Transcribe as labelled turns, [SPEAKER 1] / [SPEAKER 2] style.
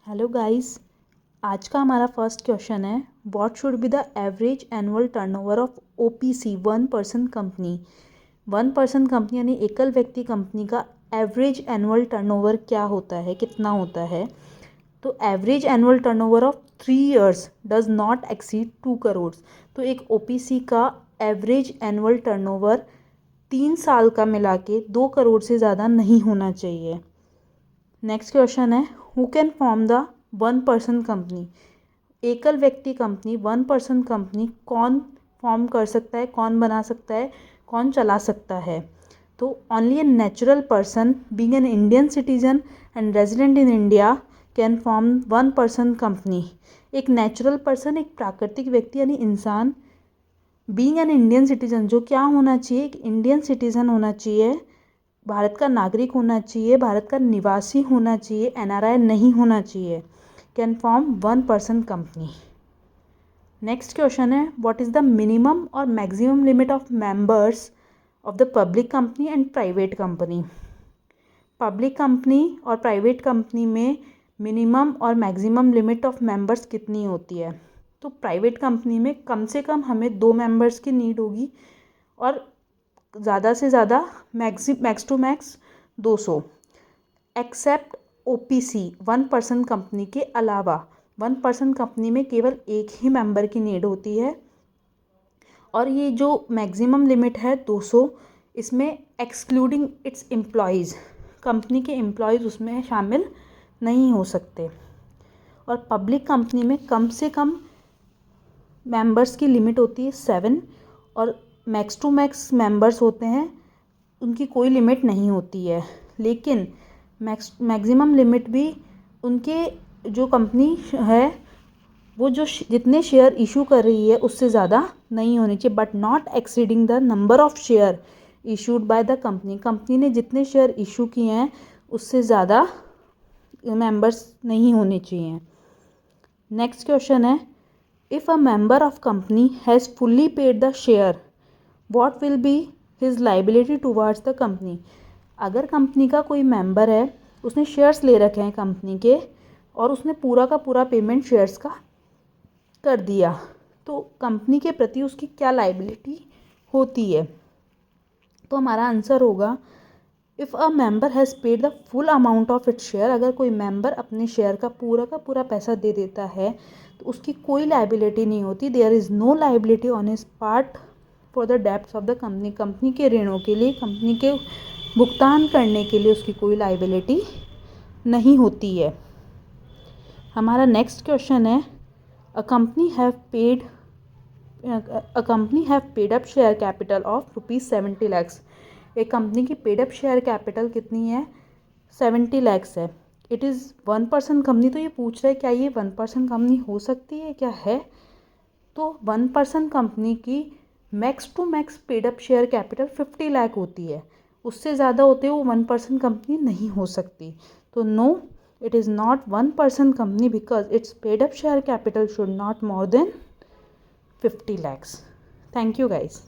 [SPEAKER 1] Hello guys, आज का हमारा फर्स्ट क्वेश्चन है what should be the average annual turnover of OPC 1% company. 1% company यानी एकल व्यक्ति कंपनी का एवरेज एनुअल टर्नओवर क्या होता है, कितना होता है। तो average annual turnover of 3 years does not exceed 2 crore. तो एक ओपीसी का एवरेज एनुअल टर्नओवर 3 साल का मिला के 2 करोड़ से ज़्यादा नहीं होना चाहिए। नेक्स्ट क्वेश्चन है who can form the 1% company. एकल व्यक्ति कंपनी 1% कंपनी कौन फॉर्म कर सकता है, कौन बना सकता है, कौन चला सकता है। तो only a natural person being an Indian citizen and resident in India can form 1% company. एक नेचुरल पर्सन, एक प्राकृतिक व्यक्ति यानी इंसान, बीइंग एन इंडियन सिटीजन, जो क्या होना चाहिए, एक इंडियन सिटीजन होना चाहिए, भारत का नागरिक होना चाहिए, भारत का निवासी होना चाहिए, एनआरआई नहीं होना चाहिए, can form 1% company. Next question है व्हाट इज़ द मिनिमम और maximum limit of members of the public company and private company. Public company और प्राइवेट कंपनी में मिनिमम और मैक्सिमम लिमिट ऑफ मेंबर्स कितनी होती है। तो प्राइवेट कंपनी में कम से कम हमें 2 मेंबर्स की नीड होगी और ज़्यादा से ज़्यादा max to max 200। Except OPC 1% company के अलावा 1% कंपनी में केवल एक ही मेंबर की नीड होती है और ये जो मैक्सिमम लिमिट है 200, इसमें एक्सक्लूडिंग इट्स एम्प्लॉयज़, कंपनी के एम्प्लॉयज़ उसमें शामिल नहीं हो सकते। और पब्लिक कंपनी में कम से कम मेंबर्स की लिमिट होती है 7 और मैक्स टू मैक्स मेंबर्स होते हैं, उनकी कोई लिमिट नहीं होती है। लेकिन मैक्सिमम लिमिट भी उनके जो कंपनी है वो जो जितने शेयर इशू कर रही है उससे ज़्यादा नहीं होनी चाहिए, but not exceeding the number of share issued by the company. Company ने जितने शेयर इशू किए हैं उससे ज़्यादा मेंबर्स नहीं होने चाहिए। नेक्स्ट क्वेश्चन है if a member of company has fully paid the share what will be his liability towards the company. अगर कंपनी का कोई मेंबर है, उसने शेयर्स ले रखे हैं कंपनी के और उसने पूरा का पूरा पेमेंट शेयर्स का कर दिया, तो कंपनी के प्रति उसकी क्या लाइबिलिटी होती है। तो हमारा आंसर होगा if a member has paid the full amount of its share. अगर कोई मेंबर अपने शेयर का पूरा पैसा दे देता है तो उसकी कोई लाइबिलिटी नहीं होती। There is no liability on his part for the debts of the company. Company के ऋणों के लिए, कंपनी के भुगतान करने के लिए उसकी कोई लाइबिलिटी नहीं होती है। हमारा नेक्स्ट क्वेश्चन है a company have paid up share capital of ₹70 lakhs। एक कंपनी की पेड अप शेयर कैपिटल कितनी है, 70 lakhs है। It is 1% company. तो ये पूछ रहा है क्या ये 1% कंपनी हो सकती है, क्या है। तो 1% कंपनी की max to max paid up share capital 50 lakh होती है, उससे ज़्यादा होते वो 1% कंपनी नहीं हो सकती। तो no, it is not 1% company because it's paid up share capital should not more than 50 lakhs। Thank you guys.